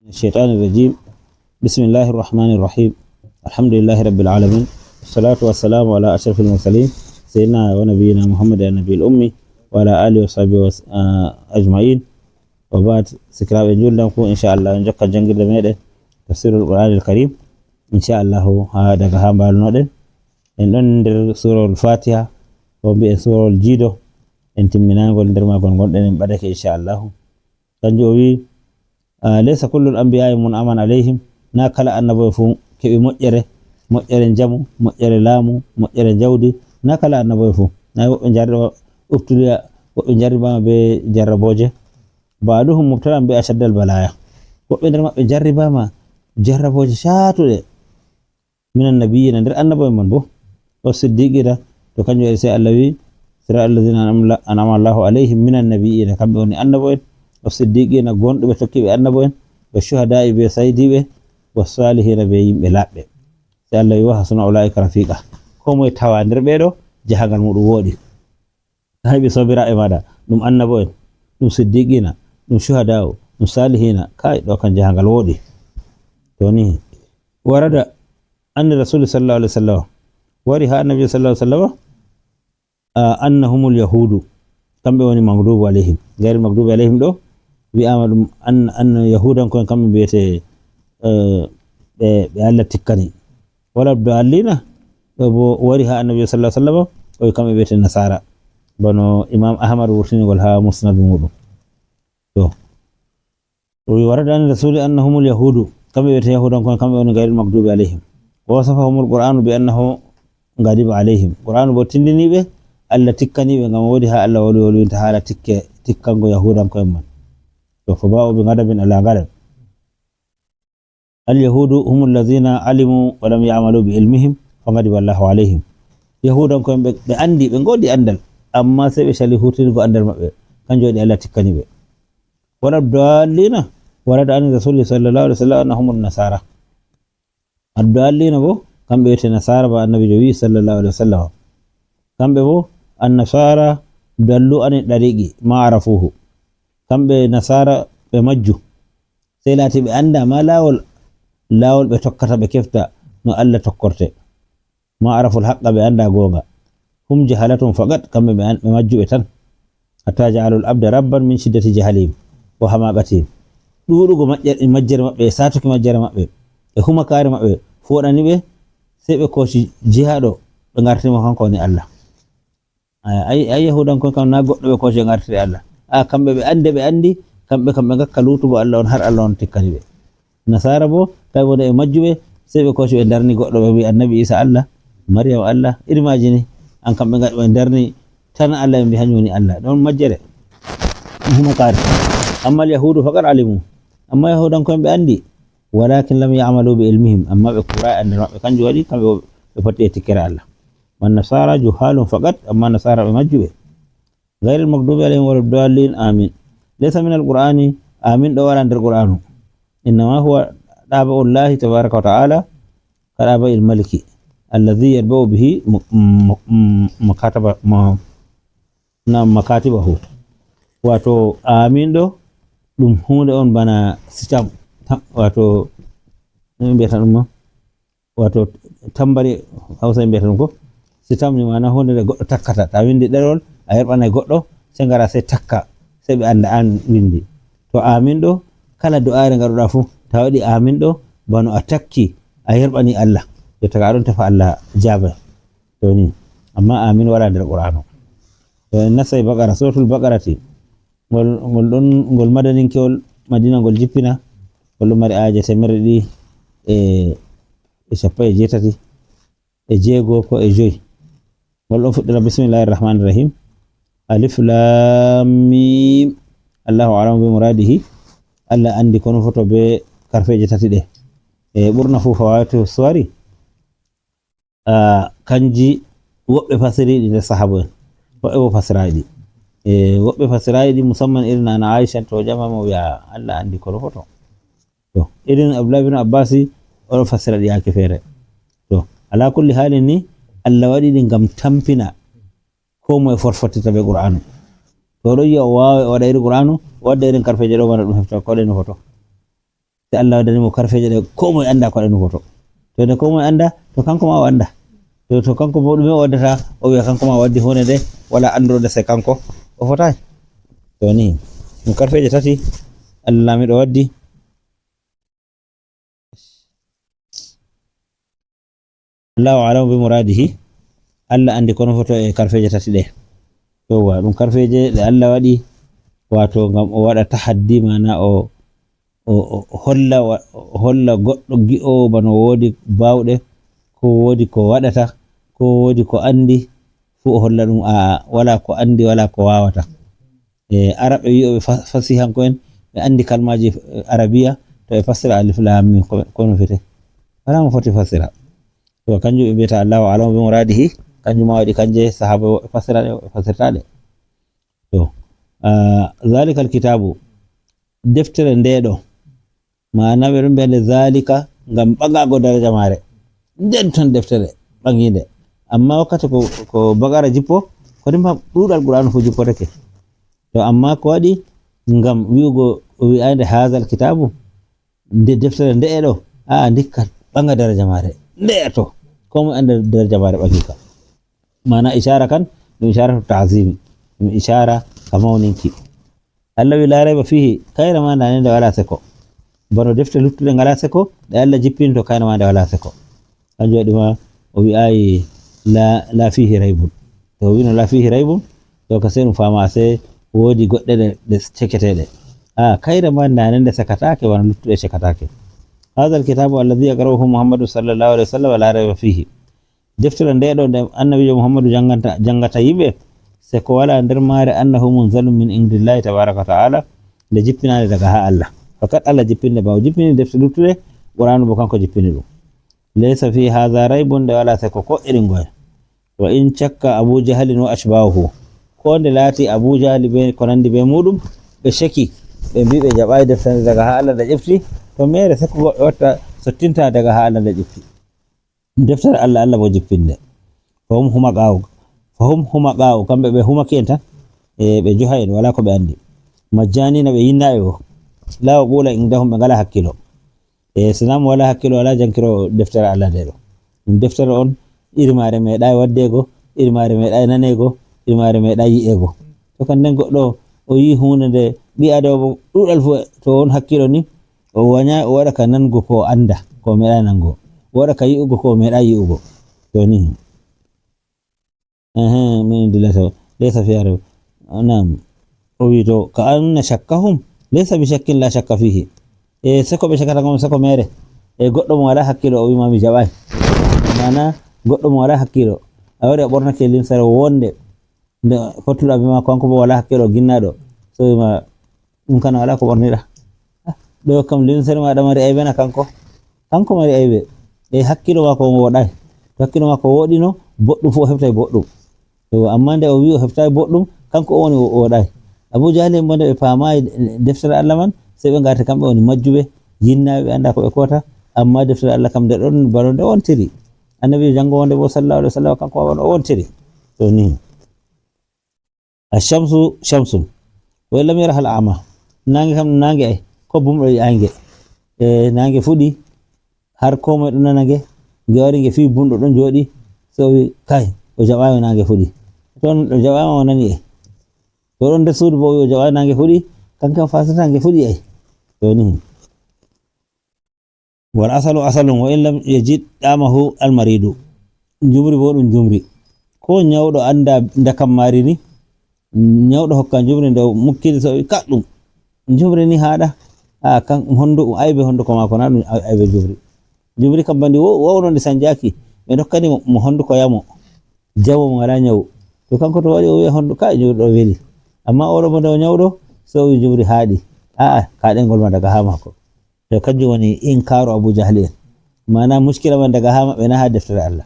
الشيطان الرجيم. بسم الله الرحمن الرحيم. الحمد لله رب العالمين، والصلاة والسلام على أشرف المرسلين سيدنا ونبينا محمد النبي الأمي وعلى آله وصحبه أجمعين. وبعد سكراب جولنكم إن شاء الله نجوك جنجل ميدة تفسير القرآن الكريم إن شاء الله هذا كهام بالنودن إن ندر سورة الفاتحة وبسورة الجيدو إن تمنان قول ندر ما قول بدك إن شاء الله. تنجوي ليس كل الأنبياء منعما عليهم ناكل النبي فو كي مؤجر جمو مؤجر لامو مؤجر جودي ناكل النبي فو نايو نجرب ابتلي ونجرب ما بجربوجه بعضهم مبتلى بأشد البلايا وبنجرب ما جربوجه شاتو من النبيين ندر النبي من بو والصديقين تو كان يسأل الذي سر الذين أنعم الله عليهم من النبيين كم بيوني النبي والصديقين غوند بتوكي بأنبوين والشهداء بسيدي والصالحين بلاب سي الله يوحسن أولئك رفيقا كوم يتواندر بيدو جهنم مودو وودي هاي بصبرا إمادا نم أنبوين نم صديقين نم شهداء نم صالحين كاي دو كان جهنم وودي توني ورد أن الرسول صلى الله عليه وسلم ورها النبي صلى الله عليه وسلم أنهم اليهود كم بيوني مغضوب عليهم غير مغضوب عليهم دو ويعمل أن يهودا كم بيته بألا تكني ولا بدالينا ورها النبي صلى الله عليه وسلم وكم بيته النصارى بنو إمام أحمد ورثني والها مسند مودو تو ويورد عن الرسول أنهم اليهود كم بيته يهودا كم بيوني غير المغضوب عليهم ووصفهم القرآن بأنه غضب عليهم القرآن بوتندني به ألا تكني بغم ودها ألا ولي تعالى تكنغو يهودا كمان فباءوا بغضب على غضب. اليهود هم الذين علموا ولم يعملوا بعلمهم فغضب الله عليهم. يهودا كم بأندي بنقودي أندل أما سبيشالي هوتين كو أندل مبه كان جودي ألا تكني به ولا الضالين ورد عن الرسول صلى الله عليه وسلم أنهم النصارى. الضالين بو كم بيت النصارى النبي صلى الله عليه وسلم كم بو النصارى دلوا عن الطريق ما عرفوه كم بنصارى بمجو سيلاتي بأندا ما لاول بتوكتا بكيفتا نو ألا تكورتي ما عرفوا الحق بأندا غوغا هم جهلتهم فقط كم بمجو بتن حتى جعلوا الأبد ربا من شدة جهلهم وحماقتهم دوغو مجر مبه ساتو مجر مبه هما كاري مبه فودani be sai be koshi jihado be ngarti mo kanko ni Allah ay yahudan ko kan na goddo be koshi ngarti Allah kambe be andi kambe ngakka lutugo Allah on har Allah on tikkani be nasara bo kay wona e majjube sai be koshi be darni goddo be annabi Isa Allah Maryam Allah irmajini an kambe ngado be darni tan Allah be hanyoni Allah don majjere huma kare amma al yahudu faqad alimu amma yahudan ko be andi ولكن لم يعملوا بعلمهم أما بقراء أن كان جوالي كان بفتية تكرا الله والنصارى جهال فقط أما النصارى بمجوه غير المغضوب عليهم ولا الضالين آمين. ليس من القرآن آمين دولا عند القرآن إنما هو تابع الله تبارك وتعالى كتابع الملك الذي يتبع به مكاتبه واتو آمين دو دم هون on bana sitam wato mbiyata dum wato tambari Hausa mbiyata dum ko sitam ni mana honde goddo takkata ta windi derol a yerbana goddo se ngara se takka se be anda an windi to amin do kala du'aare ngaruda fu ta wadi amin do bano a takki a yerbani Allah yo taga don tafa Allah jaba to ni amma amin wala der qur'ano to nasai baqara suratul baqarati gol madanin kewol madina gol jippina wallu mari aaje temerdi e sappo e jetati e jeego ko e joyi wallo fuddira bismillahir rahmanir rahim alif lam mim Allahu a'lamu bi muradihi Allah andi kono foto be karfeje tati de e burna fu fawatu suwari kanji wobbe fasiridi de sahaba wobbe fasiridi wobbe fasiridi musamman irin ana Aisha to jama mo ya Allah andi kono foto to irin Abdullah ibn Abbasi o fasira di yake fere to ala kulli halin ni Allah wadi din gam tampina ko moy forfotita be Qur'anu to do yo wada irin Qur'anu wadda irin karfe jero bana dum hefta ko den foto sai Allah wadani mo karfeje ɗe ko moye anda ko ɗe nufoto to nde ko moye anda to kanko ma o anda to kanko bo ɗume o waddata o wiya kanko ma waddi hunde nde wala andurode se kanko o fotayi to ni ɗum karfeje tati Allah laamiɗo waddi Allahu a'lamu bi muradihi Allah andi kono foto e karfeje tati ɗe yowa ɗum karfeje ɗe Allah waɗi wato ngam o waɗa tahaddi mana o holla goɗɗo gi'o bano woodi bawɗe ko woodi ko waɗata ko woodi ko andi fu o holla ɗum wala ko andi wala ko wawata araɓe wi'oɓe fasihanko en ɓe andi kalmaji arabiya to ɓe fassira alif lam mim kono fete wala mo foti fassira to kanjum ɓe mbiyata Allahu a'lamu bi muradihi kanjum ma waɗi kanje sahaba fassiraɗe fassirtaɗe to zalika alkitabu deftere ndeɗo mana ɓe ɗon mbiyande zalika ngam ɓagago daraja mare nden ton deftere ɓangide amma wakkati ko bagara jippo ko rima ɗuɗal qur'anu fu jippotake to amma ko waɗi ngam wi'ugo wi'ande hazal kitabu nde deftere ndeɗo ndikka ɓanga daraja mare nde'ato komo anda daraja mare ɓagika mana ishara kan ɗum isharatu ta'zimi ɗum ishara ka mawninki Allah wi la rayba fihi kayra ma nane nde wala seko bano defte luttuɗe ngala seko ɗe Allah jippini to kayra ma nde wala seko kanjum waɗi ma o wi'ayi la fihi raybun to wino la fihi raybun to ka sey ɗum fama sey woodi goɗɗe ɗe ceketeɗe kayra ma nane nde sekatake wona luttuɗe sekatake هذا الكتاب الذي يقرأه محمد صلى الله عليه وسلم لا ريب فيه deftere ndeɗo nde annabijo muhammadu jangata yimɓe se ko wala nder maare annahu munzalum min indillahi tabaraka wa ta'ala nde jippinade daga ha Allah fakat Allah jippinde ba o jippini defte luttuɗe qur'anu bo kanko jippini ɗum laysa fi hadha raybun nde wala se ko irin goye wa in cakka abu jahalin wa ashbahu ko nde laati abu jahali be ko nandi be muɗum ɓe sheki ɓe mbi ɓe jaɓayi deftere daga ha Allah nde ƴefti to mere se ko goɗɗo watta sottinta daga ha Allah nde ƴefti deftere Allah bo jippinde fahum huma qaw kamɓe ɓe humaki en tan ɓe joha en wala ko ɓe andi majjanina ɓe yinnaɓe bo la qula indahum ɓe ngala hakkilo sinama wala hakkilo wala jankiro deftere Allah nde ɗo ɗum deftere on irmare meeɗayi waddego irmare meeɗayi nanego irmare meeɗayi yi'ego to kan nden goɗɗo o yi hunde nde ɓi adama bo ɗuɗal fu to on hakkilo ni o waña o waɗa ka nango ko anda ko meeɗayi nango o waɗa ka yi'ugo ko meeɗayi yi'ugo to ni min dillata laysa fi arab nam o wi to ka anna shakkahum laysa bi shakkin la shakka fihi seko ɓe shakkata gom seko mere goɗɗo mo wala hakkilo o wima mi jaɓayi mana goɗɗo mo wala hakkilo a wari a ɓornake limsere wonde nde fottuɗo abima kanko bo wala hakkilo ginnaɗo so wima ɗum kana wala ko ɓorniɗa ɗo kam limsere maɗa mari aybe na kanko mari aybe hakkilo ma ko woɗayi to hakkilo ma ko woɗino boɗɗum fu o heɓtay boɗɗum to amma nde o wi o heɓtayi boɗɗum kanko o woni o woɗayi Abu Jahli bo nde ɓe paamayi deftere Allah man sey ɓe ngati kamɓe woni majjuɓe yinnaɓe ɓe anda ko ɓe kota amma deftere Allah kam nde ɗon bano nde wontiri annabi jango wonde bo sallallahu alaihi wasallam kanko won o wontiri to ni ashamsu shamsun wa lam yara hal ama nange kam nange ay ko bumɗo yange nange fuɗi har komoye ɗo nanage nge wari nge fi bumɗo ɗon jooɗi so wi kay o jaɓayi nange fuɗi toon ɗo jaɓama o nani e to ɗon nder suudu bo o jaɓayi nange fuɗi kanko fasata nge fuɗi ay to ni wal asalu asalun wa in lam yajid damahu almaridu jumri bo ɗum jumri ko nyawɗo anda ndakam mari ni nyawɗo hokka jumri nde mukkili so wi kaɗɗum jumri ni haɗa kan hondu aybe honduko mako na ɗum aybe jumri kam bandi wowno nde sanjaki ɓe dokkani mo honduko yamo jamo mo wala nyawu to kanko to waɗi o wiya hondu ka jumri ɗo weli amma oɗo mo nde o nyawɗo so wi jumri haaɗi kaɗengol ma daga ha mako to kanjum woni inkaru Abu Jahli en mana muskila man daga ha maɓɓe na ha deftere Allah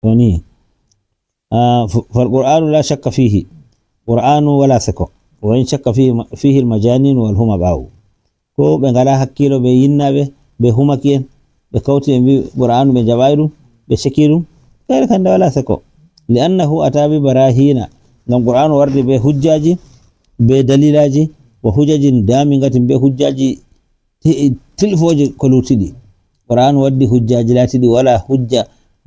to ni fal qur'anu la shakka fihi qur'anu wala sako wa in shakka fihi al majanin wal humaqa'u ko ɓe ngala hakkilo ɓe yinnaɓe ɓe humaki en ɓe kawti ɓe mbi qur'anu ɓe jaɓayi ɗum ɓe sheki ɗum kayre kande wala sako li annahu ata bi barahina ngam qur'anu wardi be hujjaji be dalilaji wa hujajin dami ngatin be hujjaji tilfoje ko lutidi qur'an waddi hujjaji latidi wala hujja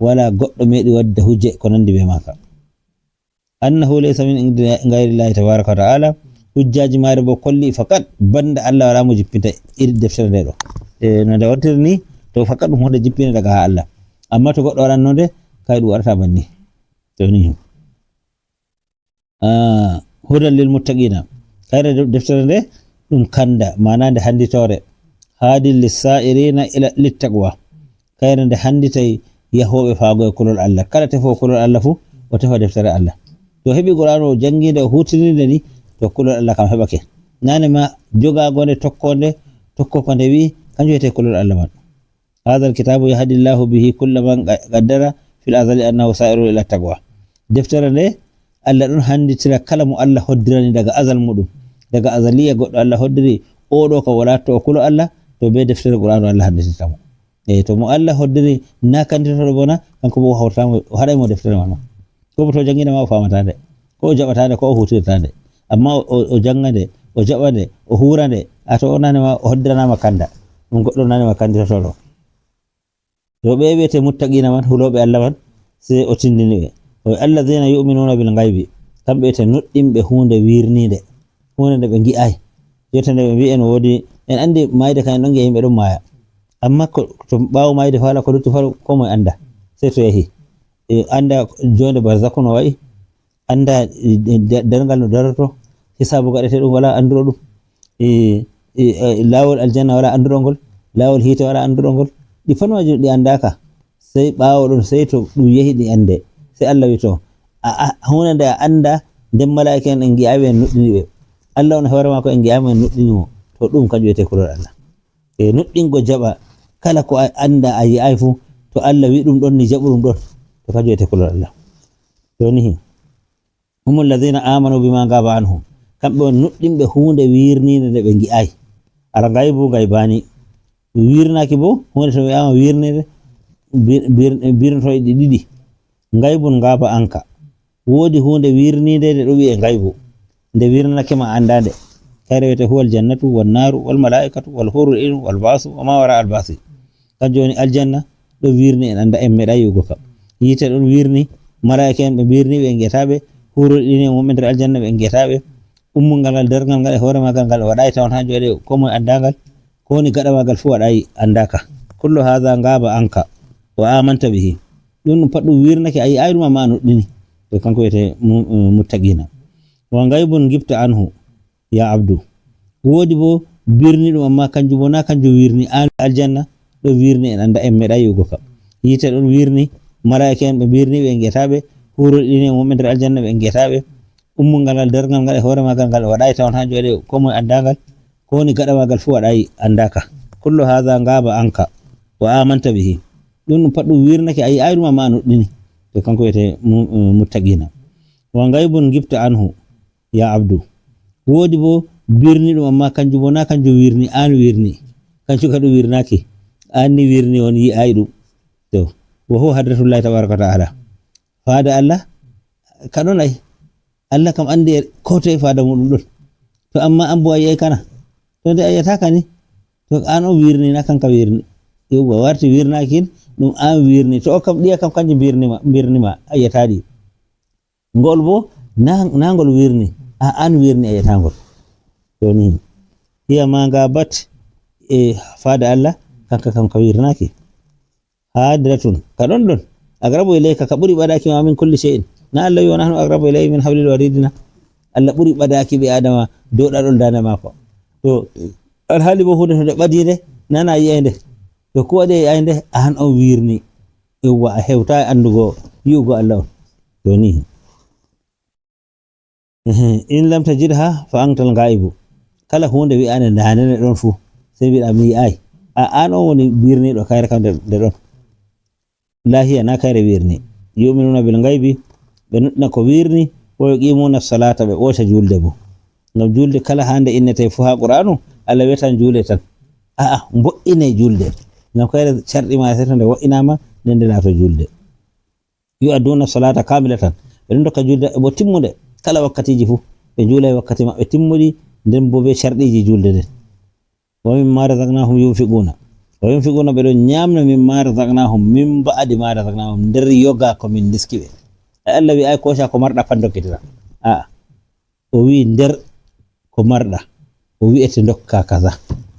wala goddo medi wadda hujje ko nandi be maka annahu laysa min ghayri llahi tabaaraka wa ta'ala hujjaji mare bo kolli faqat banda Allah wala mo jippita iri deftere de do no de wartirni to faqat dum hoda jippina daga Allah amma to goddo warannode kay du warata banni to ni hudan lil muttaqina kayre deftere de dum kanda manande handitore hadil lisairina ila littaqwa kayre de handitay yahobe faago kulul Allah kala tefo kulul Allah fu o tefa deftere Allah to hebi qur'ano jangide o hutininde ni to kulul Allah kam hebake nane ma joga gonde tokko ko de wi kanjo ete kulul Allah man hadha alkitabu yahdi Allah bihi kullu man qaddara fil azali annahu sa'iru ila taqwa deftere de Allah don handitira kala mu Allah hoddirani daga azal mudum daga azaliya goddo Allah hoddiri odo ko wala to kulul Allah to be deftere qur'ano Allah handitita mo to mo Allah hoddiri na kandito bona kanko bo hawtamo haday mo deftere man ko to jangina ma famatade ko jabatade ko hutirtade amma o jangade o jabade o hurande ato onane ma o hoddirana ma kanda dum goddo nane ma kandito to do be wete muttaqina man hulobe Allah man se o tindini be o alladheena yu'minuna bil ghaibi kambe te nuddimbe hunde wirnide hunde de be ngi'ai yotande be bi'en wodi en andi mayde kan don ngi himbe dum maya amma to bawo mayde fala ko lutti fala ko mo anda sai to yahi anda jonde barzakh no wai anda dargal no darato hisabu gadete dum wala anduro dum lawol aljanna wala anduro gol lawol hite wala anduro gol di fanwaji di andaka sai bawo dum sai to dum yahi di ande sai Allah wi to hunde anda dem malaika en ngi awe nuddini be Allah on hore ma ko en ngi awe nuddini mo to dum kanjum wete kulol Allah nuddingo jaba kala ko anda ayi ayfu to Allah wi dum don ni jaburum don to kanjum wete kulol Allah to ni humul ladina amanu bima gaba anhum kambe nuddimbe hunde wirnide de be ngi ay ara gaybu gaybani wirnaki bo hunde to wi'ama wirnide birnto e didi ngaybun ngaba anka wodi hunde wirnide de do wi'e ngaybu nde wirnake ma andade kayre wete huwal jannatu wan naru wal malaikatu wal hurul ilm wal basu wa ma wara al basi kanjoni aljanna do wirni en anda en meda yugo kam yite don wirni malaika en be wirni be ngetabe hurul ilm mo men der aljanna be ngetabe ummungal dergal ngal hore magal ngal wadai tawon ha jode ko mo andangal ko ni gada magal fu wadai andaka kullu hadha ngaba anka wa amanta bihi dum paddu wirnake ay ayruma ma nuddini to kanko wete muttaqina wa ngaybun gifta anhu ya abdu wodi bo birni dum amma kanjum bona kanjum wirni aljanna do wirni en anda en meda yugo kam yite don wirni malaika en be birni be ngetabe hurul dine mo men der aljanna be ngetabe ummungal dergal ngal hore magal ngal wadai tawon ha jode ko mo andangal ko ni gada magal fu wadai andaka kullu hadha ngaba anka wa amanta bihi dum paddu wirnake ay ayruma ma nuddini to kanko wete muttaqina wa ngaybun gifta anhu ya abdu wodi bo birni dum amma kanjum bona kanjum wirni an wirni kanjum kadu wirnaki anni wirni on yi aydum to wa huwa hadratullahi tabaraka ta'ala faada Allah kadon ay Allah kam ande ko to faada mudum don to amma an bo ay kana to de ayata kani to an o wirni na kanka wirni yowa warti wirnakin dum an wirni to kam diya kam kanjum birni ma ayata di ngol bo na ngol wirni an wirni ayata ngol to ni hiya ma gabat faada Allah kanka kam ka wirnaki hadratun kadon don agrabu ilayka ka buri badaki ma min kulli shay'in na Allah wa nahnu agrabu ilayhi min hablil waridina Allah buri badaki be adama do dadol dana mako to alhali bo hude to badide nana yende to ko de yende an o wirni wa hewta andugo yugo Allah to ni in lam tajidha fa antal ghaibu kala hunde wi ane nanene don fu sai wi ami ai an o woni birni do kayre kam de don lahiya na kayre wirni yu'minuna bil ghaibi be nutna ko wirni o yuqimuna salata be wota julde bo ngam julde kala hande innete fu ha qur'anu Allah wetan julde tan mbo'ine julde ngam kayre shardi ma sai tan de wo'inama nende na to julde yu aduna salata kamilatan be ndoka julde bo timmude kala wakkatiji fu be julay wakkati mabbe timmudi nden bo be shardiji julde den wa mimma razaqnahum yunfiquna wa yunfiquna ɓe ɗon ñamna mimma razaqnahum min ba'di ma razaqnahum nder yoga ko min diskiɓe Allah wi ay koca ko marɗa pat dokkitira a o wi nder ko marɗa o wi'ete dokka kaza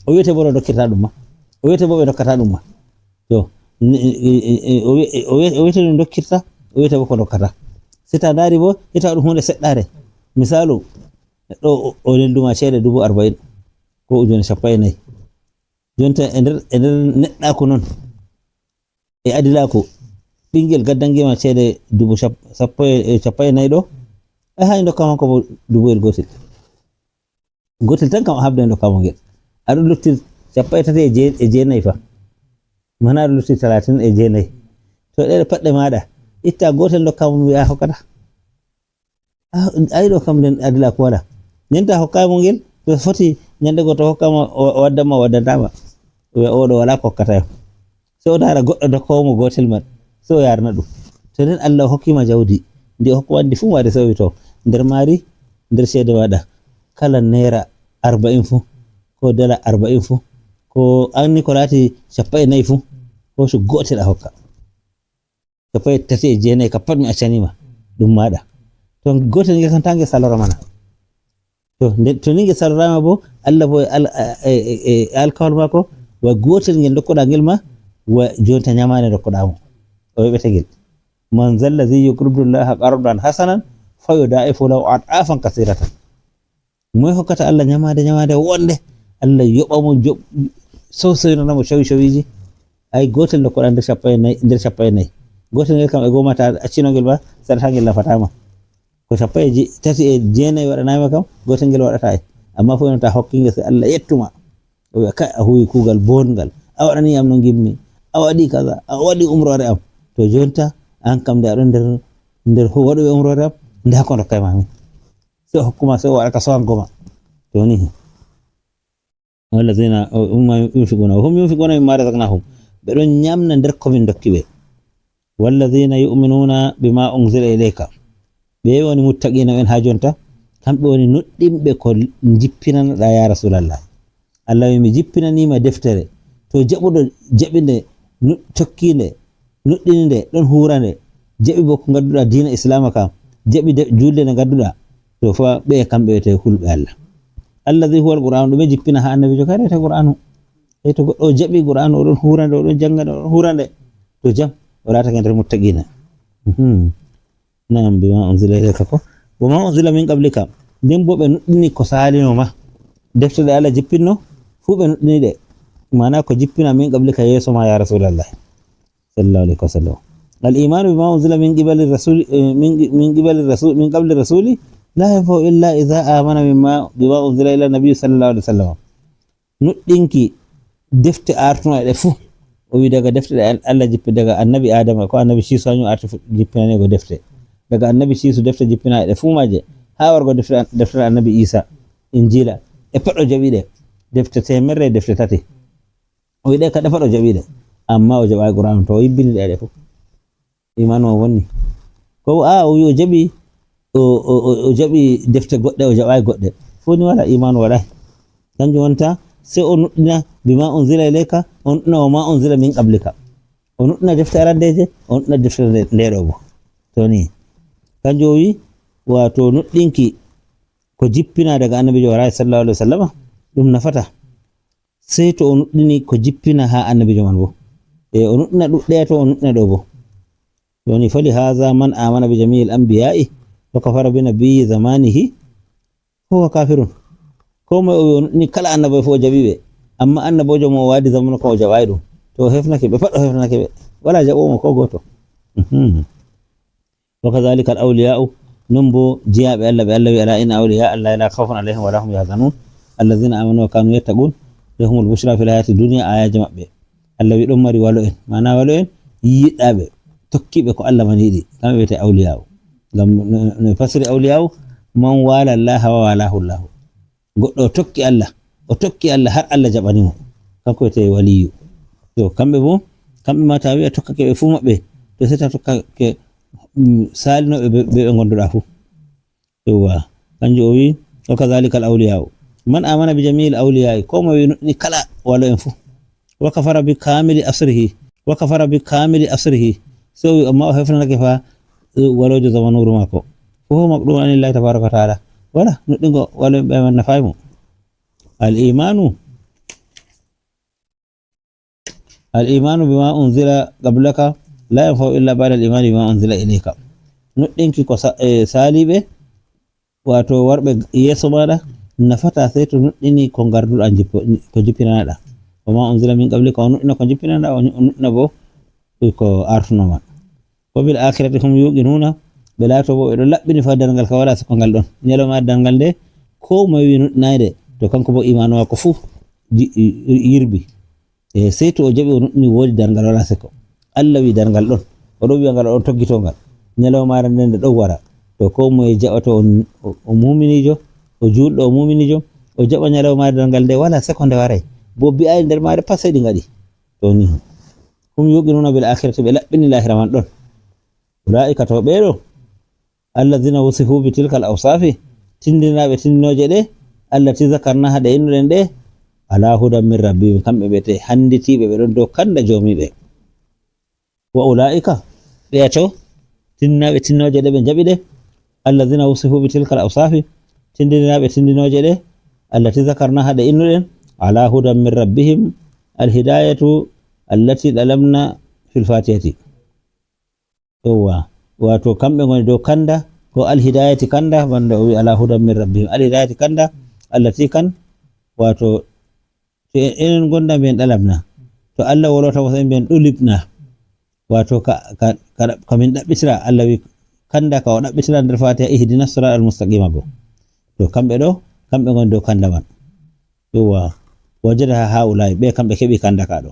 o wi'ete bo dokkita ɗum ma o wi'ete bo ɓe dokkata ɗum ma to o wi'ete ɗum dokkirta o wi'ete bo ko dokkata si ta dari bo ita ɗum hunde seɗɗare misalu neɗɗo o nelduma ceede 40,000 ko ujune 14 jonta e nder neɗɗako non e adilako ɓingel gaddangima ceede 14 ɗo ay hay dokkama ko bo 1,000 gotel tan kam a habda dokkamo ngel aɗo lutti 33 fa mana aɗo lutti 39 to ɗeɗe paɗɗe maɗa itta gotel dokkamo wi'a hokkata ay ɗo kam nden adilako waɗa ñanta hokkamo ngel to foti ñande go to hokkama o waddama waddantama oɗo wala ko hokkata yam so o dara goɗɗo dokkowomo gotel man so o yarna ɗum to nden Allah hokkima jawdi ndi o hokkuma ndi fu waɗi so wi to nder mari nder ceede waɗa kala naira 40 fu ko dala 40 fu ko anni ko laati 14 fu ko so gotel a hokka 39 ka pat mi accanima ɗum maɗa to gotel ngel kan tange salora mana to ni ngel salorama bo Allah bo alkawal mako wa gotel ngel dokkoɗa ngel ma wa jonta ñamane dokkoɗamo o wi'ete ngel man zal ladhi yuqridu llaha qardan hasanan fayudaifu lahu ad'afan kathiratan moy hokkata Allah ñamade wonde Allah yoɓamo sowsoynanamo shawiji ay gotel dokkoɗa nder 14 gotel ngel kam e gomata accino ngel ba saɗata ngel nafatama ko 39 waɗanama kam gotel ngel waɗata e amma fo ta hokkinge so Allah yettuma o wi'a kai a huwi kugal bongal a waɗani am no gimmi a waɗi kaza a waɗi umrore am to jonta an kam nde aɗon nder waɗoɓe umrore am nda ko dokkayma min so hokkuma so waɗa ka sowangoma to ni wallazina yunfiquna wa hum yunfiquna mimma razaqnahum ɓe ɗon ñamna nder komin dokkiɓe wallazina yu'minuna bima unzila ilayka ɓe woni muttaqina en ha jonta kamɓe woni nuɗɗinɓe ko jippinanaɗa ya rasulallah Allah wi mi jippinanima deftere to jaɓuɗo jaɓinde tokkinde nuɗɗininde ɗon hurande jaɓi bo ko gadduɗa dina islama kam jaɓi julde nde gadduɗa to fa ɓe kamɓe wiyete hulɓe Allah allazi huwa alqur'an ɗume jippina ha annabijo karete qur'anu e to goɗɗo jaɓi qur'anu oɗon hurande oɗon jangande oɗon hurande to jam o ratake nder muttaqina nam bima unzila ilayka ko wama unzila min qablika nden bo ɓe nuɗɗini ko salinoma deftere Allah jippinno fu ɓe nuɗɗini ɗe mana ko jippina min qablika yeso ma ya rasulallah sallallahu alaihi wasallam al imanu bima unzila min qibali rasul min qabli rasuli la yanfa'u illa idha amana bima unzila ila nabiy sallallahu alaihi wasallam nuɗɗinki defte artuno ɗe fu o wi daga defte ɗe Allah jippi daga annabi adama ko annabi shisu hanyu arti jippinane go defte daga annabi shisu defte jippina ɗe fu maje ha wargo defte annabi isa injila e paɗo jaɓiɗe defte temerre defte tati o wiɗe kaɗa paɗo jaɓiɗe amma o jaɓai qur'an to o yibbini ɗe fu imanu o wonni ko o wi o jaɓi o jaɓi defte goɗɗe o jaɓai goɗɗe foni wala imanu waɗai kanjum wonta sai o nuɗɗina bima unzila ilayka o nuɗɗina wa ma unzila min qablika o nuɗɗina defte arandeje o nuɗɗina defte ndeɗo bo to ni kanjum o wi wato nuɗɗinki ko jippina daga annabijo warayi sallallahu alaihi wasallam ɗum nafata sai to o nuɗɗini ko jippina ha annabijo man bo e o nuɗɗina ɗuɗɗe to o nuɗɗina ɗo bo joni fali haza man amana bi jami'il anbiya'i wa kafara bi nabiyyi zamanihi huwa kafirun ko moy o nuɗɗini kala annabi fo jaɓiɓe amma annabojo mo wadi zamanu ko o jaɓai ɗum to hefnake ɓe paɗɗo hefnake ɓe wala jaɓomo ko goto wa kadhalika al awliya'u non bo jiyaɓe Allah ɓe Allah wi ala inna awliya Allah la khawfun alayhim wa la hum yahzanun alladhina amanu wa kanu yattaqun lahumul bushra fil hayati dunya ayaji mabɓe Allah wi ɗon mari walo en mana walo en yiɗɗaɓe tokkiɓe ko Allah man yiɗi kamɓe wiyete awliya'u ngam no fasiri awliya'u man wala Allah wa walahu Allah goɗɗo o tokki Allah har Allah jaɓanimo kanko wiyete waliyu to kamɓe bo kamɓe ma ta wi'a tokkake ɓe fu maɓɓe to sai ta tokkake salinoɓe ɓe gonduɗa fu yowwa kanjum o wi wa kadhalika al awliya'u man amana bi jamil awliyai ko mo ni kala walo en fu wa kafara bi kamili asrihi so amma o hefnanake fa walojo zamanuru mako fo maqdum anillahi tabaraka wa taala wala nuɗɗingo walo ɓe man nafaymo al-imanu bima unzila qablaka la yanfa'u illa ba'da al-imani bima unzila ilayka nuɗɗinki ko saliɓe wato warɓe yeso maɗa nafata sai to nuɗɗini ko garduɗa ko jippinanaɗa wama unzila min qablika o nuɗɗina ko jippinanaɗa o nuɗɗina bo ko artunoma wa bil akhirati hum yuqinuna ɓe laato bo ɓeɗo laɓɓini fa dargal ka wala siko ngal ɗon ñalawma dargal nde ko mo wi nuɗɗinayde to kanko bo imanu mako fuu yirbi sey to o jaɓi o nuɗɗini woodi dargal wala siko Allah wi dargal ɗon oɗo wiya ngal on toggitogal ñalawmare nden nde ɗon wara to ko moye jaɓato o muminijo o julɗo o muminijo o jaɓa ñalawmare dargal nde wala siko nde waray bo bi'ayi nder mare pat sey ɗi ngaɗi to ni hum yuqinuna bil akhirati ɓe laɓɓini lahira man ɗon ulaika to ɓeɗo alladhina wusifu bi tilkal awsafi tindinaɓe tindinoje ɗe allati zakarna haɗe innuɗen ɗe ala hudan min rabbihim kamɓe ɓe te handitiɓe ɓe ɗon dow kanda jomiɓe wa ulaika ɓeyato tindinaɓe tindinoje ɗe ɓe jaɓi ɗe alladhina wusifu bi tilkal awsafi tindinaɓe tindinoje ɗe allati zakarna haɗe innuɗen ala hudan min rabbihim alhidayatu allati ɗalamna fil fatihati yowwa wato kamɓe goni dow kanda ko alhidayati kanda banda o wi ala hudan min rabbihim alhidayati kanda allati kan wato to enen gonda mbiyen ɗalamna to Allah wolota mo sai mbiyen ɗulibna wato kamin ɗaɓɓitira Allah wi kanda ka o ɗaɓɓitira nder fatiha ihdina sirat almustaqima bo to kamɓe ɗo kamɓe goni dow kanda man yowwa wajadaha haulai ɓe kamɓe keɓi kanda ka ɗo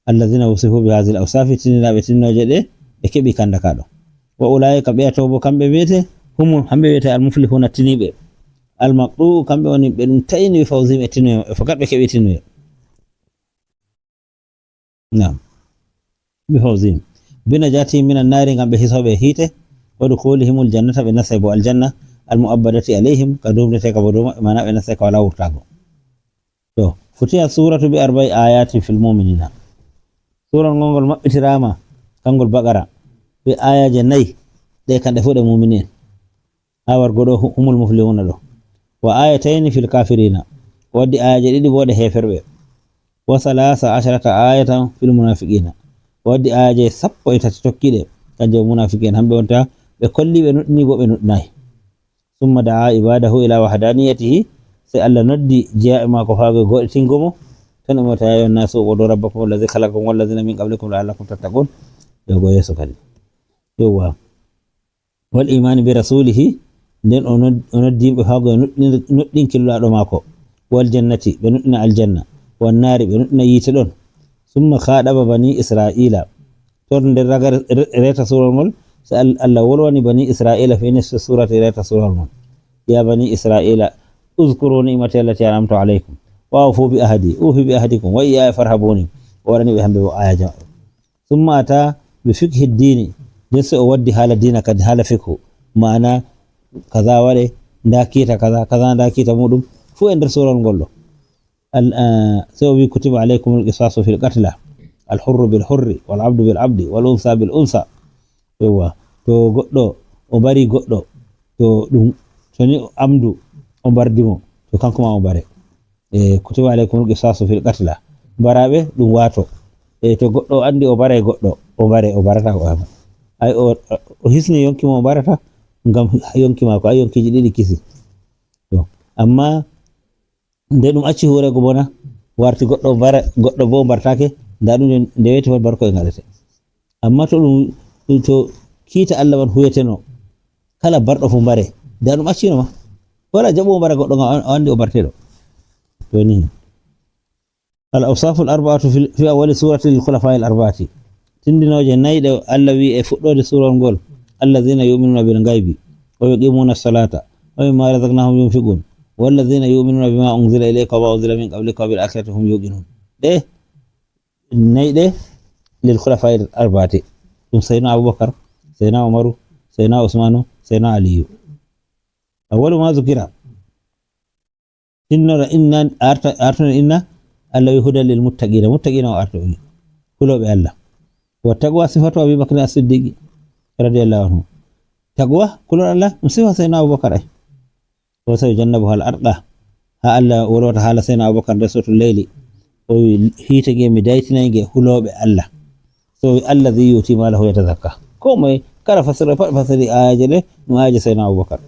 alladhina wusifu bi hadhihi al-awsafi tininaɓe tinnoje ɗe ɓe keɓi kanda ka ɗo wa ulaika ɓeyato bo kamɓe wiyete hamɓe wiyete almuflihuna tiniɓe almaqɗu kamɓe woni ɓe ɗum tayni fawzim e tinoyo e fakat ɓe keɓi tinoyo nam bi fawzim binajati minan nari ngam ɓe hisoɓe hiite waɗu kolihimul jannata ɓe nasay bo aljanna almu'abbadati alayhim ka dumdete ka bo dow maɓɓe mana ɓe nasay ka wala wurtago to futiha suratu bi arba'i ayatin fil mu'minina sural ngongol maɓɓitirama kangol baqara be ayaje 4 ɗe kamɗe fu ɗe muminin ha wargo ɗo humul muflihuna ɗo wa ayatayni fil kafirina waddi ayaje 2 bo ɗe heferɓe wa 13 ayatan fil munafiqina waddi ayaje 13 tokkiɗe kanje munafiqin hamɓe wonta ɓe kolli ɓe nuɗɗini bo ɓe nuɗɗinayi summa da'a ibadahu ila wahdaniyatihi sai Allah noddi jeyaɓe mako faago goɗetingomo tan o mota yayon nasu ubudu rabbakum allazi khalaqakum wallazina min qablikum la'allakum tattaqun yogo yeso kadi yowwa wal imani bi rasulihi nden o noddi yimɓe faago nuɗɗin killaɗo mako wal jannati ɓe nuɗɗina aljanna wan nari ɓe nuɗɗina yiite ɗon summa khaɗaba bani israila tor nder raga reta surol ngol so Allah wolwani bani israila fi nisfi surati reta surol ngol ya bani israila اذكروا نعمتي التي أنعمت عليكم وأوفوا بأهدي أوفي بأهدكم وإياي فارهبوني ورني بهم بآية جمع ثم أتى بفقه الدين جنس أودي حال الدين قد حال فقه معنى كذا ولي داكيتا كذا كذا داكيتا مودم فو عند رسول الله سوى كتب عليكم القصاص في القتلى الحر بالحر والعبد بالعبد والأنثى بالأنثى يوا تو غدو o bari goddo to dum toni amdu o bardimo to kanko ma o bare kutiba alaykum qisasu fil qatla barabe dum wato to goddo andi o bare goddo o barata ko am ay o hisni yonki mo barata ngam yonki ma ko ay yonkiji didi kisi to amma nde dum acci horego bona warti goddo bare goddo bo bartake nda dum nde weti fot barko e ngadete amma to dum to kita Allah wan huyeteno kala bardo fu bare nda dum accino ma wala jabo bara goddo andi o bartedo to ni al awsaf al arba'atu fi awwal surati al khulafa al arba'ati tindinoje nayde Allah wi e fuddode surol gol alladhina yu'minuna bil ghaibi wa yuqimuna as-salata wa mimma razaqnahum yunfiqun والذين يؤمنون بما أنزل إليك وما أنزل من قبلك وبالآخرة هم يوقنون ده نيده للخلفاء الأربعة سيدنا أبو بكر سيدنا عمر سيدنا عثمان سيدنا علي أول ما ذكر tinnora inna artuna inna Allah yuhuda lil muttaqina wa artuna kulobe Allah wa taqwa sifatu Abi Bakr as-Siddiq radiyallahu anhu taqwa kulor Allah musifa sayna Abu Bakar ay wa sayujannabuha al-arqa ha Allah wolota hala sayna Abu Bakar rasul layli o hitage mi daytinayge hulobe Allah so alladhi yuti malahu yatazakka ko moy kala fasari ayaje no ayaje sayna Abu Bakar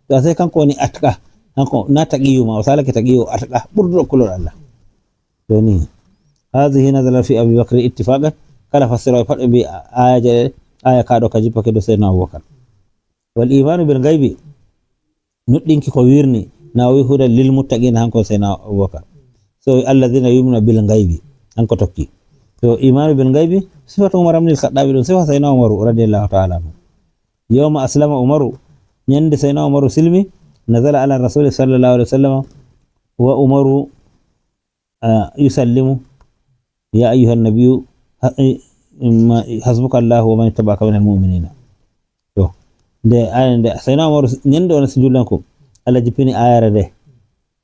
to sai kanko ni atqa kanko na taqiyu ma wasala ke taqiyu atqa burdo kulor Allah doni hadhihi nazala fi Abi Bakr ittifaqan kala fasara fadde bi ayaje aya kaado kaji pakedo sayna Abu Bakar wal imanu bil ghaibi nuddinki ko wirni na wi huda lil muttaqin hanko sayna Abu Bakar so alladhina yu'minuna bil ghaibi hanko tokki so imanu bil ghaibi sifatu Umar ibn al-Khattab don sifa sayna Umar radiyallahu ta'ala yawma aslama Umar nyande sayna Umar silmi nazala ala rasul sallallahu alaihi wasallam wa Umar yusallimu ya ayyuha an-nabiyyu hasbuka Allah wa man ittaba'aka minal mu'minina to de ayande sayna Umar nyande on sujullan ko Allah jippini ayara de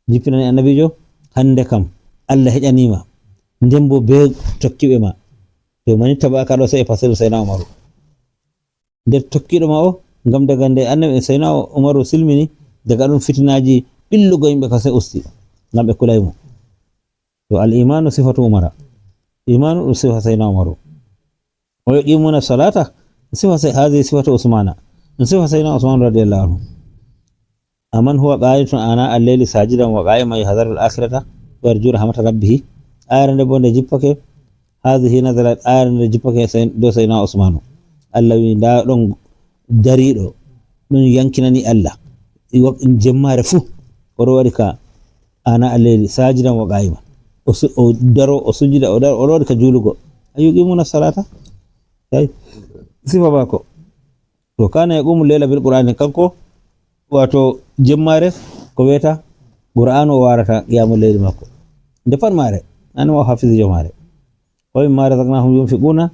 jippini annabijo hande kam Allah hejanima ndembo be tokkibe ma to mani tabaka do sai fasal sayna Umar de tokkido ma o ngam daga nde annabi sayna Umar silmini daga dum fitnaji billugo yimbe ka sai usti ngam be kulaymo to al imanu sifatu Umar imanu sifa sayna Umar wa yuqimuna salata sifa sai hadhihi sifatu Usmana sifa sayna Usman radiyallahu anhu aman huwa qa'idun ana al-layli sajidan wa qa'iman yahdharu al-akhirata wa yarju rahmat rabbih ayande bonde jippake hadhihi nazalat ayande jippake do sayna Usmanu Allah wi da don darido dun yankinani Allah jemmare fu o wadi ka ana al-layli sajidan wa qa'iman o daro o sujida o daro o wadi ka julugo ayuqimuna salata tay sifa bako to kana yaqumu layla bil qur'ani kanko wato jemmare ko weta qur'ano warata qiyamul layli makko defan mare nan wa hafiz jomare wa mimma razaqnahum yunfiquna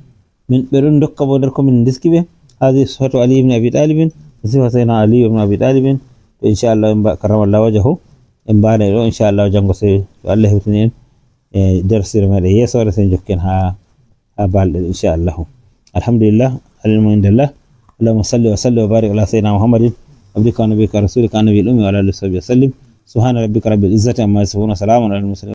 min berun dokka bo der ko min diskibe hadi sifatu Ali ibn Abi Talib sifatu sayna Ali ibn Abi Talib to inshallah karamallahu wajhahu en baade do inshallah jango se Allah hutinen dersir made yesore sen jokken ha balde inshallah alhamdulillah alhamdulillah اللهم صل وسلم وبارك على سيدنا محمد عبدك ونبيك ورسولك النبي الأمي وعلى آله وصحبه وسلم سبحان ربك رب العزة عما يصفون وسلام على المرسلين